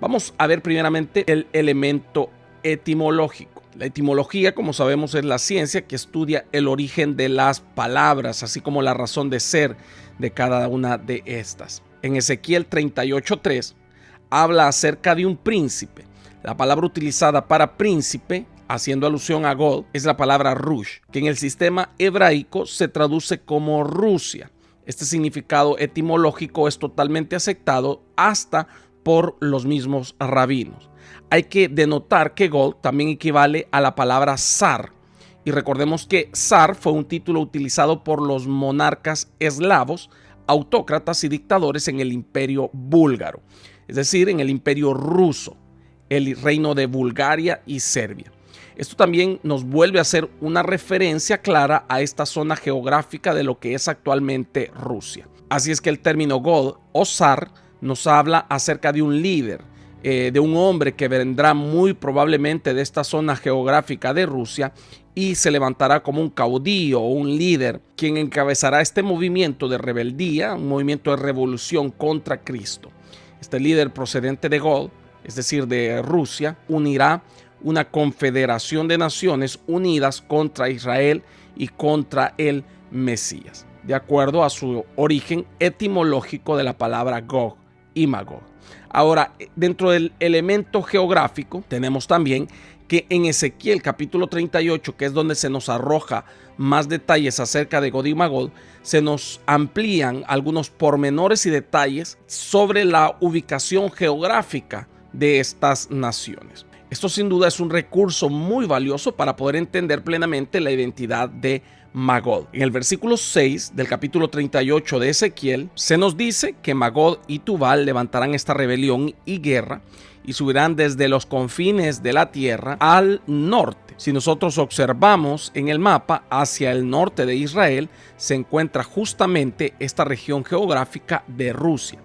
Vamos a ver primeramente el elemento etimológico. La etimología, como sabemos, es la ciencia que estudia el origen de las palabras, así como la razón de ser de cada una de estas. En Ezequiel 38:3 habla acerca de un príncipe. La palabra utilizada para príncipe, haciendo alusión a Gog, es la palabra Rush, que en el sistema hebraico se traduce como Rusia. Este significado etimológico es totalmente aceptado hasta por los mismos rabinos. Hay que denotar que Gog también equivale a la palabra zar. Y recordemos que zar fue un título utilizado por los monarcas eslavos, autócratas y dictadores en el imperio búlgaro, es decir, en el imperio ruso, el reino de Bulgaria y Serbia. Esto también nos vuelve a hacer una referencia clara a esta zona geográfica de lo que es actualmente Rusia. Así es que el término Gog o Zar nos habla acerca de un líder, de un hombre que vendrá muy probablemente de esta zona geográfica de Rusia y se levantará como un caudillo o un líder, quien encabezará este movimiento de rebeldía, un movimiento de revolución contra Cristo. Este líder procedente de Gog, es decir, de Rusia, unirá una confederación de naciones unidas contra Israel y contra el Mesías, de acuerdo a su origen etimológico de la palabra Gog y Magog. Ahora, dentro del elemento geográfico, tenemos también que en Ezequiel capítulo 38, que es donde se nos arroja más detalles acerca de Gog y Magog, se nos amplían algunos pormenores y detalles sobre la ubicación geográfica de estas naciones. Esto sin duda es un recurso muy valioso para poder entender plenamente la identidad de Magog. En el versículo 6 del capítulo 38 de Ezequiel se nos dice que Magog y Tubal levantarán esta rebelión y guerra y subirán desde los confines de la tierra al norte. Si nosotros observamos en el mapa, hacia el norte de Israel se encuentra justamente esta región geográfica de Rusia.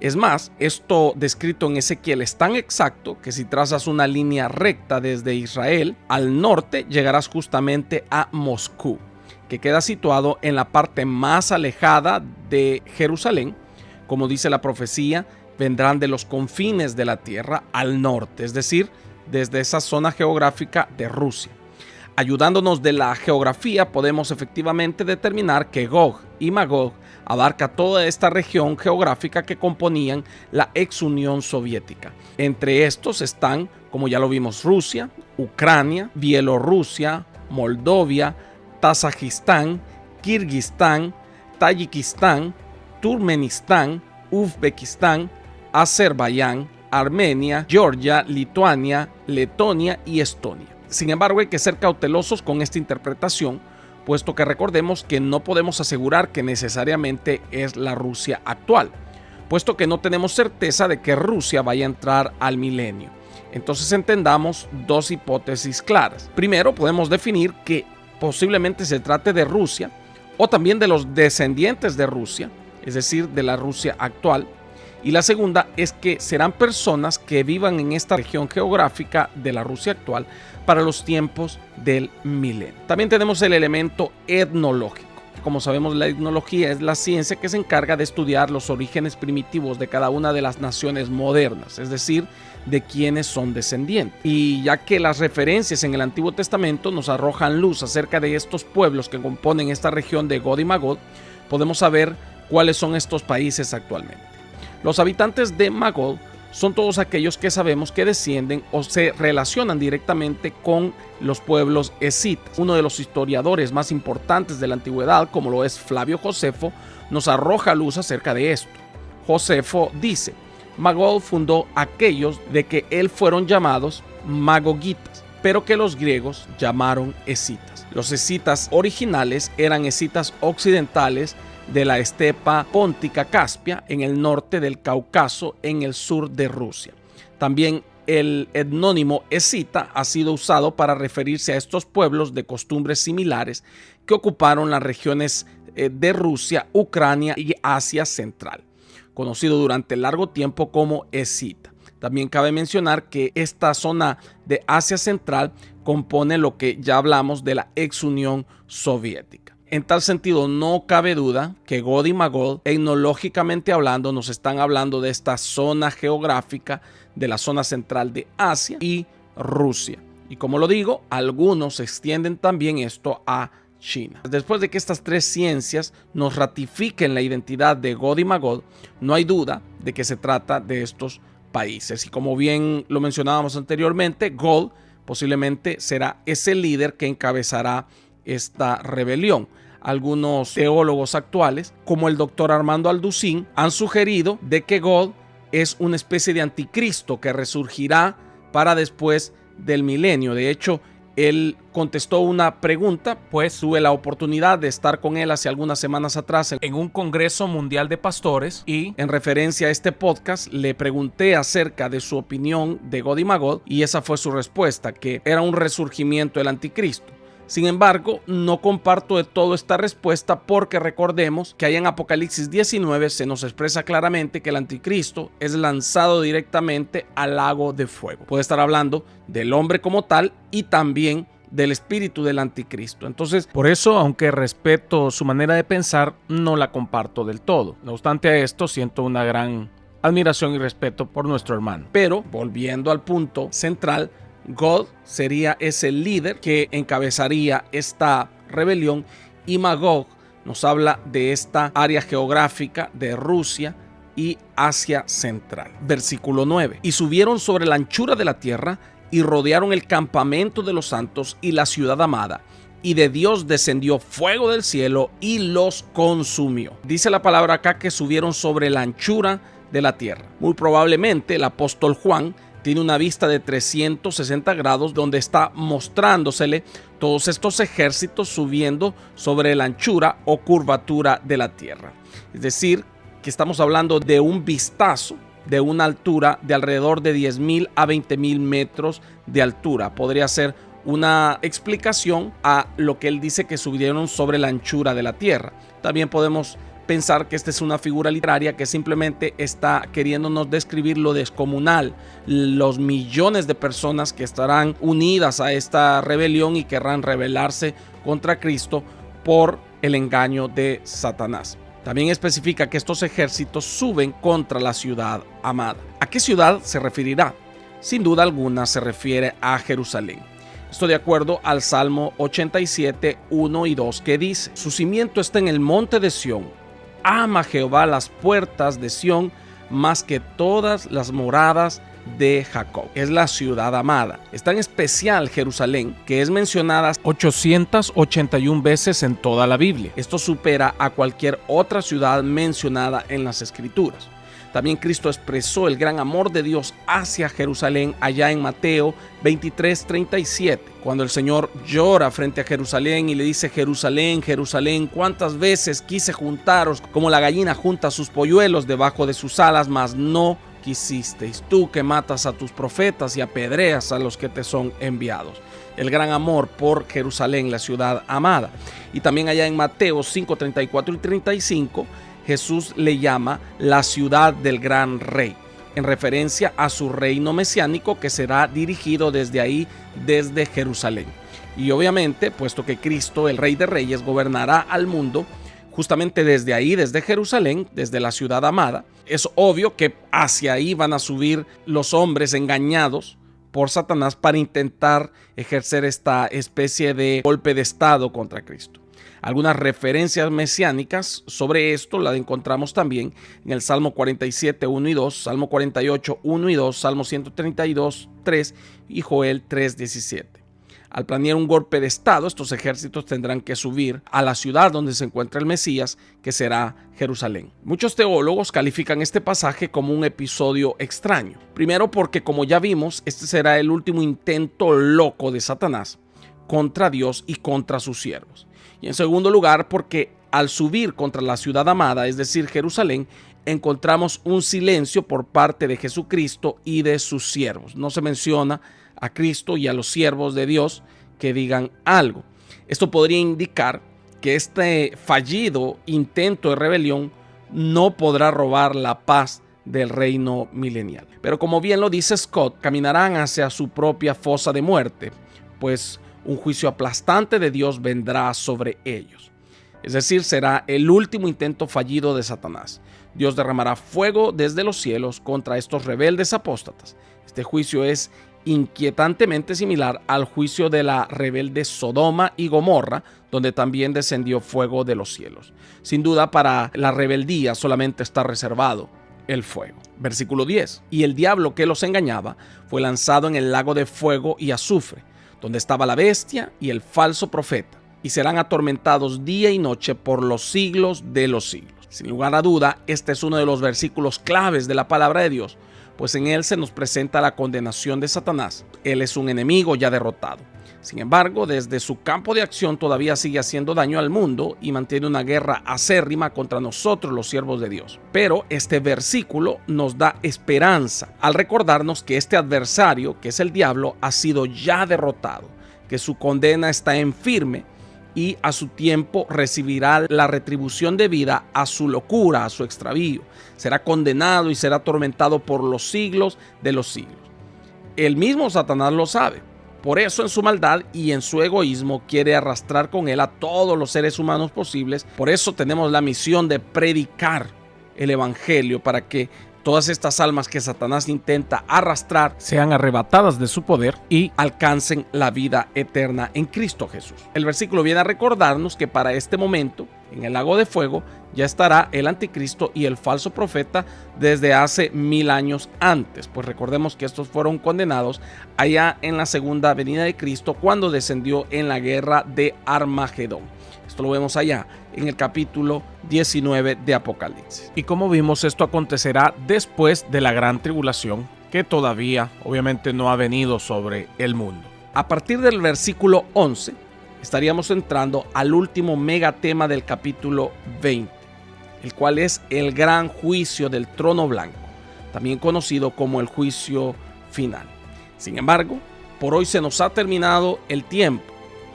Es más, esto descrito en Ezequiel es tan exacto que si trazas una línea recta desde Israel al norte, llegarás justamente a Moscú, que queda situado en la parte más alejada de Jerusalén. Como dice la profecía, vendrán de los confines de la tierra al norte, es decir, desde esa zona geográfica de Rusia. Ayudándonos de la geografía, podemos efectivamente determinar que Gog y Magog abarca toda esta región geográfica que componían la ex Unión Soviética. Entre estos están, como ya lo vimos, Rusia, Ucrania, Bielorrusia, Moldovia, Tazajistán, Kirguistán, Tayikistán, Turkmenistán, Uzbekistán, Azerbaiyán, Armenia, Georgia, Lituania, Letonia y Estonia. Sin embargo, hay que ser cautelosos con esta interpretación, puesto que recordemos que no podemos asegurar que necesariamente es la Rusia actual, puesto que no tenemos certeza de que Rusia vaya a entrar al milenio. Entonces entendamos dos hipótesis claras. Primero, podemos definir que posiblemente se trate de Rusia o también de los descendientes de Rusia, es decir, de la Rusia actual. Y la segunda es que serán personas que vivan en esta región geográfica de la Rusia actual para los tiempos del milenio. También tenemos el elemento etnológico. Como sabemos, la etnología es la ciencia que se encarga de estudiar los orígenes primitivos de cada una de las naciones modernas, es decir, de quienes son descendientes. Y ya que las referencias en el Antiguo Testamento nos arrojan luz acerca de estos pueblos que componen esta región de Gog y Magog, podemos saber cuáles son estos países actualmente. Los habitantes de Magog son todos aquellos que sabemos que descienden o se relacionan directamente con los pueblos escitas. Uno de los historiadores más importantes de la antigüedad, como lo es Flavio Josefo, nos arroja luz acerca de esto. Josefo dice: Magog fundó aquellos de que él fueron llamados magogitas, pero que los griegos llamaron escitas. Los escitas originales eran escitas occidentales de la estepa póntica Caspia en el norte del Cáucaso en el sur de Rusia. También el etnónimo escita ha sido usado para referirse a estos pueblos de costumbres similares que ocuparon las regiones de Rusia, Ucrania y Asia Central, conocido durante largo tiempo como escita. También cabe mencionar que esta zona de Asia Central compone lo que ya hablamos de la ex Unión Soviética. En tal sentido, no cabe duda que Gog y Magog, etnológicamente hablando, nos están hablando de esta zona geográfica de la zona central de Asia y Rusia. Y como lo digo, algunos extienden también esto a China. Después de que estas tres ciencias nos ratifiquen la identidad de Gog y Magog, no hay duda de que se trata de estos países. Y como bien lo mencionábamos anteriormente, Gog posiblemente será ese líder que encabezará esta rebelión. Algunos teólogos actuales, como el doctor Armando Alducín, han sugerido de que Gog es una especie de anticristo que resurgirá para después del milenio. De hecho, él contestó una pregunta, pues tuve la oportunidad de estar con él hace algunas semanas atrás en un Congreso Mundial de Pastores y en referencia a este podcast le pregunté acerca de su opinión de Gog y Magog y esa fue su respuesta, que era un resurgimiento del anticristo. Sin embargo, no comparto de todo esta respuesta porque recordemos que allá en Apocalipsis 19 se nos expresa claramente que el anticristo es lanzado directamente al lago de fuego. Puede estar hablando del hombre como tal y también del espíritu del anticristo. Entonces, por eso, aunque respeto su manera de pensar, no la comparto del todo. No obstante a esto, siento una gran admiración y respeto por nuestro hermano. Pero, volviendo al punto central, Gog sería ese líder que encabezaría esta rebelión y Magog nos habla de esta área geográfica de Rusia y Asia Central. Versículo 9. Y subieron sobre la anchura de la tierra y rodearon el campamento de los santos y la ciudad amada. Y de Dios descendió fuego del cielo y los consumió. Dice la palabra acá que subieron sobre la anchura de la tierra. Muy probablemente el apóstol Juan tiene una vista de 360 grados donde está mostrándosele todos estos ejércitos subiendo sobre la anchura o curvatura de la tierra. Es decir, que estamos hablando de un vistazo de una altura de alrededor de 10,000 a 20,000 metros de altura. Podría ser una explicación a lo que él dice que subieron sobre la anchura de la tierra. También podemos pensar que esta es una figura literaria que simplemente está queriéndonos describir lo descomunal, los millones de personas que estarán unidas a esta rebelión y querrán rebelarse contra Cristo por el engaño de Satanás. También especifica que estos ejércitos suben contra la ciudad amada. ¿A qué ciudad se referirá? Sin duda alguna se refiere a Jerusalén. Esto de acuerdo al Salmo 87, 1 y 2 que dice: su cimiento está en el monte de Sión. Ama Jehová las puertas de Sión más que todas las moradas de Jacob. Es la ciudad amada. Es tan especial Jerusalén que es mencionada 881 veces en toda la Biblia. Esto supera a cualquier otra ciudad mencionada en las Escrituras. También Cristo expresó el gran amor de Dios hacia Jerusalén allá en Mateo 23:37, cuando el Señor llora frente a Jerusalén y le dice: Jerusalén, Jerusalén, cuántas veces quise juntaros como la gallina junta sus polluelos debajo de sus alas, mas no quisisteis. Tú que matas a tus profetas y apedreas a los que te son enviados. El gran amor por Jerusalén, la ciudad amada. Y también allá en Mateo 5:34 y 35, Jesús le llama la ciudad del gran rey, en referencia a su reino mesiánico que será dirigido desde ahí, desde Jerusalén. Y obviamente, puesto que Cristo, el Rey de Reyes, gobernará al mundo justamente desde ahí, desde Jerusalén, desde la ciudad amada, es obvio que hacia ahí van a subir los hombres engañados por Satanás para intentar ejercer esta especie de golpe de estado contra Cristo. Algunas referencias mesiánicas sobre esto las encontramos también en el Salmo 47, 1 y 2, Salmo 48, 1 y 2, Salmo 132, 3 y Joel 3, 17. Al planear un golpe de estado, estos ejércitos tendrán que subir a la ciudad donde se encuentra el Mesías, que será Jerusalén. Muchos teólogos califican este pasaje como un episodio extraño. Primero porque, como ya vimos, este será el último intento loco de Satanás contra Dios y contra sus siervos. Y en segundo lugar, porque al subir contra la ciudad amada, es decir, Jerusalén, encontramos un silencio por parte de Jesucristo y de sus siervos. No se menciona a Cristo y a los siervos de Dios que digan algo. Esto podría indicar que este fallido intento de rebelión no podrá robar la paz del reino milenial. Pero como bien lo dice Scott, caminarán hacia su propia fosa de muerte, pues un juicio aplastante de Dios vendrá sobre ellos. Es decir, será el último intento fallido de Satanás. Dios derramará fuego desde los cielos contra estos rebeldes apóstatas. Este juicio es inquietantemente similar al juicio de la rebelde Sodoma y Gomorra, donde también descendió fuego de los cielos. Sin duda, para la rebeldía solamente está reservado el fuego. Versículo 10. Y el diablo que los engañaba fue lanzado en el lago de fuego y azufre, donde estaba la bestia y el falso profeta, y serán atormentados día y noche por los siglos de los siglos. Sin lugar a duda, este es uno de los versículos claves de la palabra de Dios, pues en él se nos presenta la condenación de Satanás. Él es un enemigo ya derrotado. Sin embargo, desde su campo de acción todavía sigue haciendo daño al mundo y mantiene una guerra acérrima contra nosotros, los siervos de Dios. Pero este versículo nos da esperanza al recordarnos que este adversario, que es el diablo, ha sido ya derrotado, que su condena está en firme y a su tiempo recibirá la retribución debida a su locura, a su extravío. Será condenado y será atormentado por los siglos de los siglos. El mismo Satanás lo sabe. Por eso en su maldad y en su egoísmo quiere arrastrar con él a todos los seres humanos posibles. Por eso tenemos la misión de predicar el evangelio para que todas estas almas que Satanás intenta arrastrar sean arrebatadas de su poder y alcancen la vida eterna en Cristo Jesús. El versículo viene a recordarnos que para este momento, en el lago de fuego, ya estará el anticristo y el falso profeta desde hace 1000 años antes. Pues recordemos que estos fueron condenados allá en la segunda venida de Cristo cuando descendió en la guerra de Armagedón. Esto lo vemos allá en el capítulo 19 de Apocalipsis. Y como vimos, esto acontecerá después de la gran tribulación que todavía obviamente no ha venido sobre el mundo. A partir del versículo 11 estaríamos entrando al último megatema del capítulo 20, el cual es el gran juicio del trono blanco, también conocido como el juicio final. Sin embargo, por hoy se nos ha terminado el tiempo,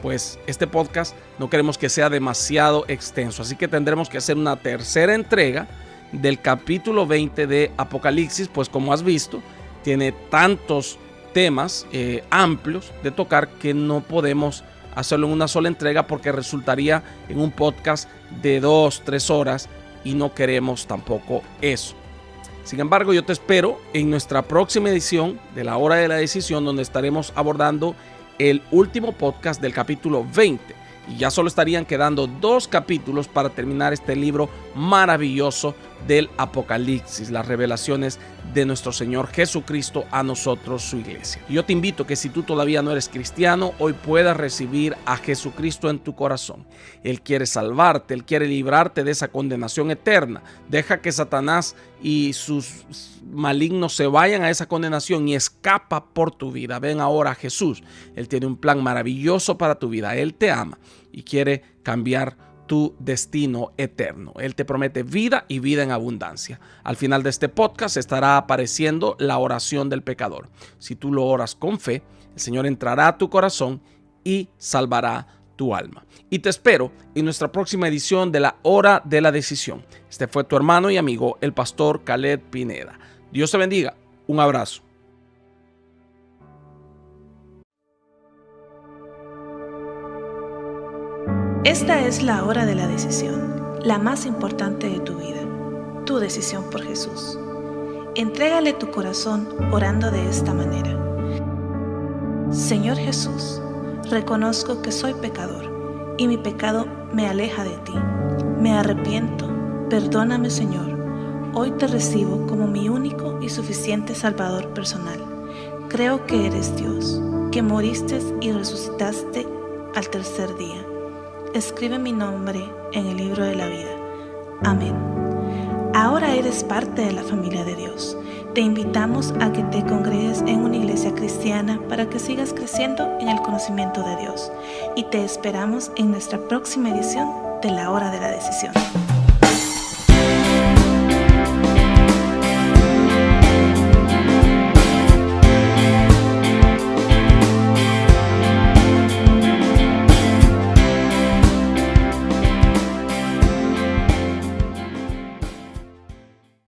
pues este podcast no queremos que sea demasiado extenso, así que tendremos que hacer una tercera entrega del capítulo 20 de Apocalipsis, pues como has visto, tiene tantos temas amplios de tocar que no podemos hacerlo en una sola entrega porque resultaría en un podcast de 2-3 horas y no queremos tampoco eso. Sin embargo, yo te espero en nuestra próxima edición de La Hora de la Decisión, donde estaremos abordando el último podcast del capítulo 20 y ya solo estarían quedando 2 capítulos para terminar este libro maravilloso del Apocalipsis, las revelaciones de nuestro Señor Jesucristo a nosotros, su iglesia. Y yo te invito que si tú todavía no eres cristiano, hoy puedas recibir a Jesucristo en tu corazón. Él quiere salvarte, Él quiere librarte de esa condenación eterna. Deja que Satanás y sus malignos se vayan a esa condenación y escapa por tu vida. Ven ahora a Jesús. Él tiene un plan maravilloso para tu vida. Él te ama y quiere cambiar tu destino eterno. Él te promete vida y vida en abundancia. Al final de este podcast estará apareciendo la oración del pecador. Si tú lo oras con fe, el Señor entrará a tu corazón y salvará tu alma. Y te espero en nuestra próxima edición de La Hora de la Decisión. Este fue tu hermano y amigo, el pastor Caled Pineda. Dios te bendiga. Un abrazo. Esta es la hora de la decisión, la más importante de tu vida, tu decisión por Jesús. Entrégale tu corazón orando de esta manera. Señor Jesús, reconozco que soy pecador y mi pecado me aleja de ti. Me arrepiento, perdóname Señor. Hoy te recibo como mi único y suficiente Salvador personal. Creo que eres Dios, que moriste y resucitaste al tercer día. Escribe mi nombre en el libro de la vida. Amén. Ahora eres parte de la familia de Dios. Te invitamos a que te congregues en una iglesia cristiana para que sigas creciendo en el conocimiento de Dios. Y te esperamos en nuestra próxima edición de La Hora de la Decisión.